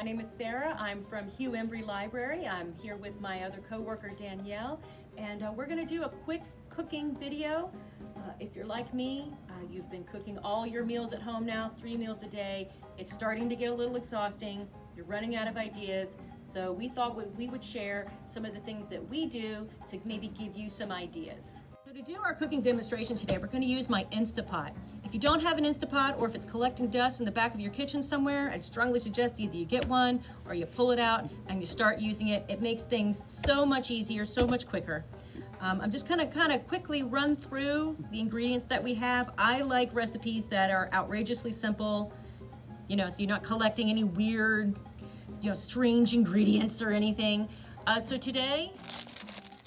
My name is Sarah. I'm from Hugh Embry Library. I'm here with my other coworker Danielle, and we're going to do a quick cooking video. If you're like me, you've been cooking all your meals at home now, 3 meals a day. It's starting to get a little exhausting. You're running out of ideas. So we thought we would share some of the things that we do to maybe give you some ideas. So to do our cooking demonstration today, we're going to use my Instapot. If you don't have an Instapot, or if it's collecting dust in the back of your kitchen somewhere, I'd strongly suggest either you get one or you pull it out and you start using it. It makes things so much easier, so much quicker. I'm just gonna kind of quickly run through the ingredients that we have. I like recipes that are outrageously simple, you know, so you're not collecting any weird, strange ingredients or anything. So today,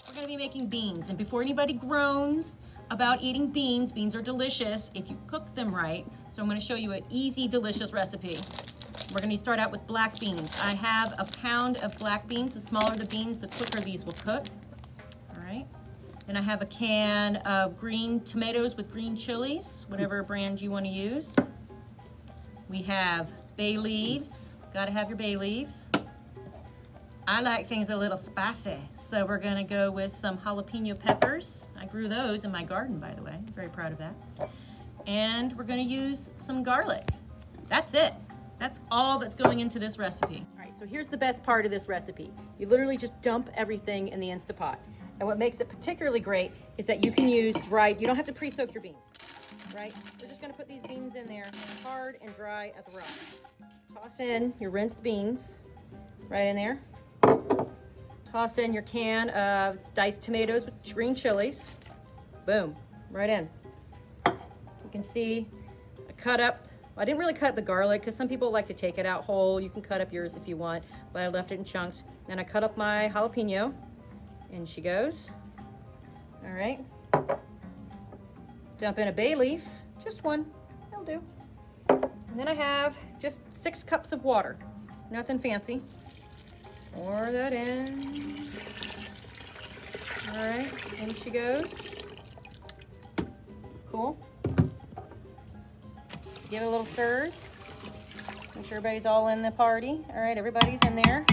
we're gonna be making beans. And before anybody groans about eating beans, beans are delicious if you cook them right. So I'm gonna show you an easy, delicious recipe. We're gonna start out with black beans. I have a pound of black beans. The smaller the beans, the quicker these will cook. All right. Then I have a can of green tomatoes with green chilies, whatever brand you wanna use. We have bay leaves. Gotta have your bay leaves. I like things a little spicy, so we're gonna go with some jalapeno peppers. I grew those in my garden, by the way. Very proud of that. And we're gonna use some garlic. That's it. That's all that's going into this recipe. All right, so here's the best part of this recipe. You literally just dump everything in the Instapot. And what makes it particularly great is that you can use dried, you don't have to pre-soak your beans, right? We're just gonna put these beans in there hard and dry at the rock. Toss in your rinsed beans right in there. Toss in your can of diced tomatoes with green chilies. Boom, right in. You can see I cut up, I didn't really cut the garlic because some people like to take it out whole. You can cut up yours if you want, but I left it in chunks. Then I cut up my jalapeno. In she goes. All right. Dump in a bay leaf, just one, that'll do. And then I have just 6 cups of water, nothing fancy. Pour that in. All right, in she goes. Cool. Give it a little stirs. Make sure everybody's all in the party. All right, everybody's in there.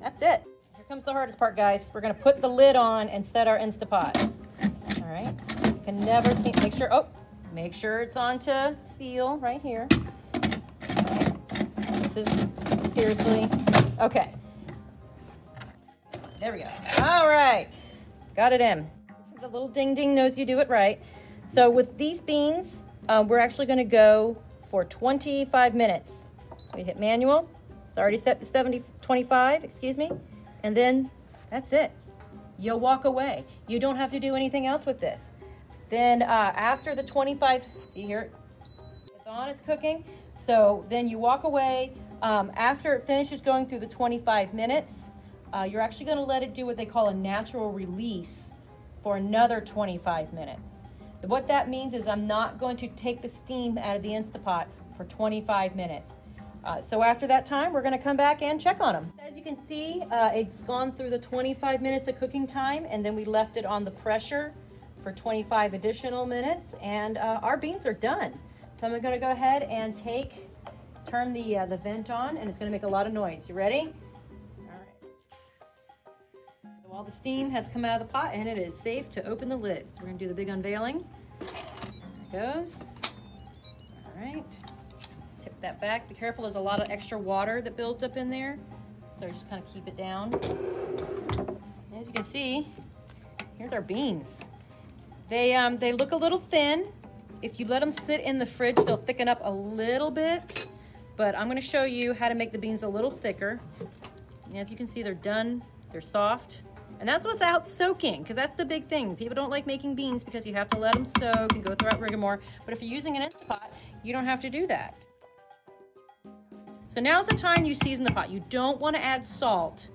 That's it. Here comes the hardest part, guys. We're gonna put the lid on and set our Instapot. All right, you can never see, make sure it's on to seal right here. All right. This is seriously, okay. There we go. All right, got it in. The little ding ding knows you do it right. So with these beans, we're actually gonna go for 25 minutes. We hit manual. It's already set to 25, excuse me. And then that's it. You'll walk away. You don't have to do anything else with this. Then after the 25, see here, it's on, it's cooking. So then you walk away. After it finishes going through the 25 minutes, you're actually gonna let it do what they call a natural release for another 25 minutes. What that means is I'm not going to take the steam out of the Instapot for 25 minutes. So after that time, we're gonna come back and check on them. As you can see, it's gone through the 25 minutes of cooking time, and then we left it on the pressure for 25 additional minutes, and our beans are done. So I'm gonna go ahead and turn the vent on, and it's gonna make a lot of noise. You ready? All right. So all the steam has come out of the pot, and it is safe to open the lids. We're gonna do the big unveiling. There it goes. All right. Tip that back. Be careful, there's a lot of extra water that builds up in there. So just kind of keep it down. As you can see, here's our beans. They look a little thin. If you let them sit in the fridge, they'll thicken up a little bit. But I'm gonna show you how to make the beans a little thicker. And as you can see, they're done, they're soft. And that's without soaking, because that's the big thing. People don't like making beans because you have to let them soak and go through that rigmarole. But if you're using an Instapot, you don't have to do that. So now's the time you season the pot. You don't want to add salt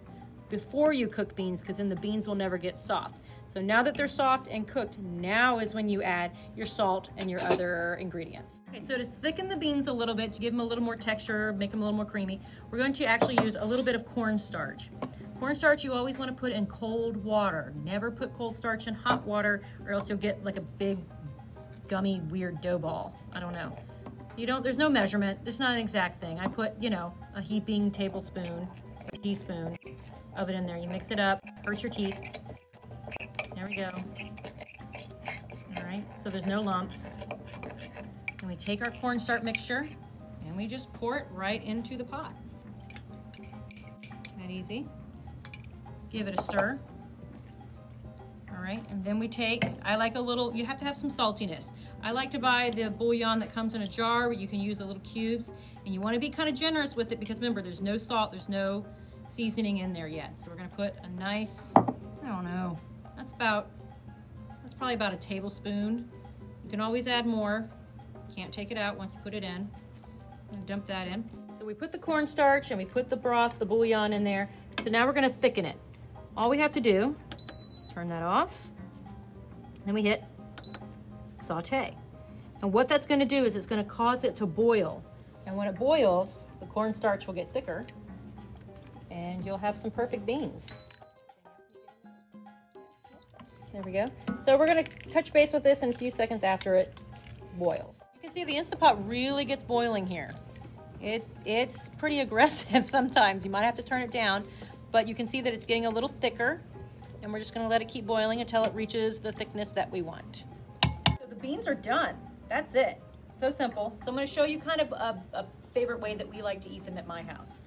before you cook beans, because then the beans will never get soft. So now that they're soft and cooked, now is when you add your salt and your other ingredients. Okay, so to thicken the beans a little bit, to give them a little more texture, make them a little more creamy, we're going to actually use a little bit of cornstarch. Cornstarch you always want to put in cold water. Never put cold starch in hot water, or else you'll get like a big gummy weird dough ball. I don't know. there's no measurement. There's not an exact thing. I put, you know, a heaping tablespoon, a teaspoon of it in there. You mix it up, hurts your teeth. There we go. All right, so there's no lumps. And we take our cornstarch mixture and we just pour it right into the pot. That easy. Give it a stir. All right, and then we take, I like a little, you have to have some saltiness. I like to buy the bouillon that comes in a jar where you can use the little cubes, and you want to be kind of generous with it because remember, there's no salt, there's no seasoning in there yet. So we're going to put a nice, I don't know, that's probably about a tablespoon. You can always add more. You can't take it out once you put it in. And dump that in. So we put the cornstarch and we put the broth, the bouillon in there. So now we're going to thicken it. All we have to do, turn that off, then we hit saute. And what that's going to do is it's going to cause it to boil. And when it boils, the cornstarch will get thicker and you'll have some perfect beans. There we go. So we're going to touch base with this in a few seconds after it boils. You can see the Instant Pot really gets boiling here. It's pretty aggressive sometimes. You might have to turn it down, but you can see that it's getting a little thicker, and we're just going to let it keep boiling until it reaches the thickness that we want. So the beans are done. That's it. So simple. So I'm going to show you kind of a favorite way that we like to eat them at my house.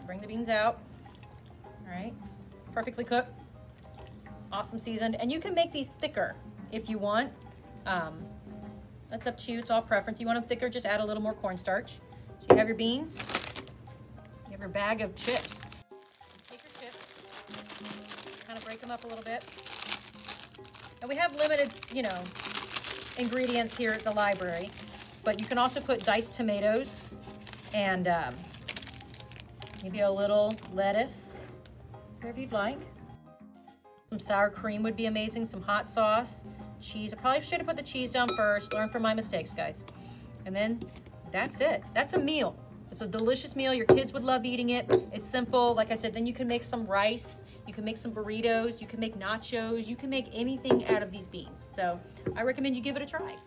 Bring the beans out. All right. Perfectly cooked. Awesome seasoned. And you can make these thicker if you want. That's up to you. It's all preference. You want them thicker, just add a little more cornstarch. So you have your beans. You have your bag of chips. Take your chips, kind of break them up a little bit. And we have limited, you know, ingredients here at the library, but you can also put diced tomatoes and maybe a little lettuce, whatever you'd like. Some sour cream would be amazing, some hot sauce, cheese. I probably should have put the cheese down first. Learn from my mistakes, guys. And then that's it. That's a meal. It's a delicious meal. Your kids would love eating it. It's simple. Like I said, then you can make some rice. You can make some burritos. You can make nachos. You can make anything out of these beans. So I recommend you give it a try.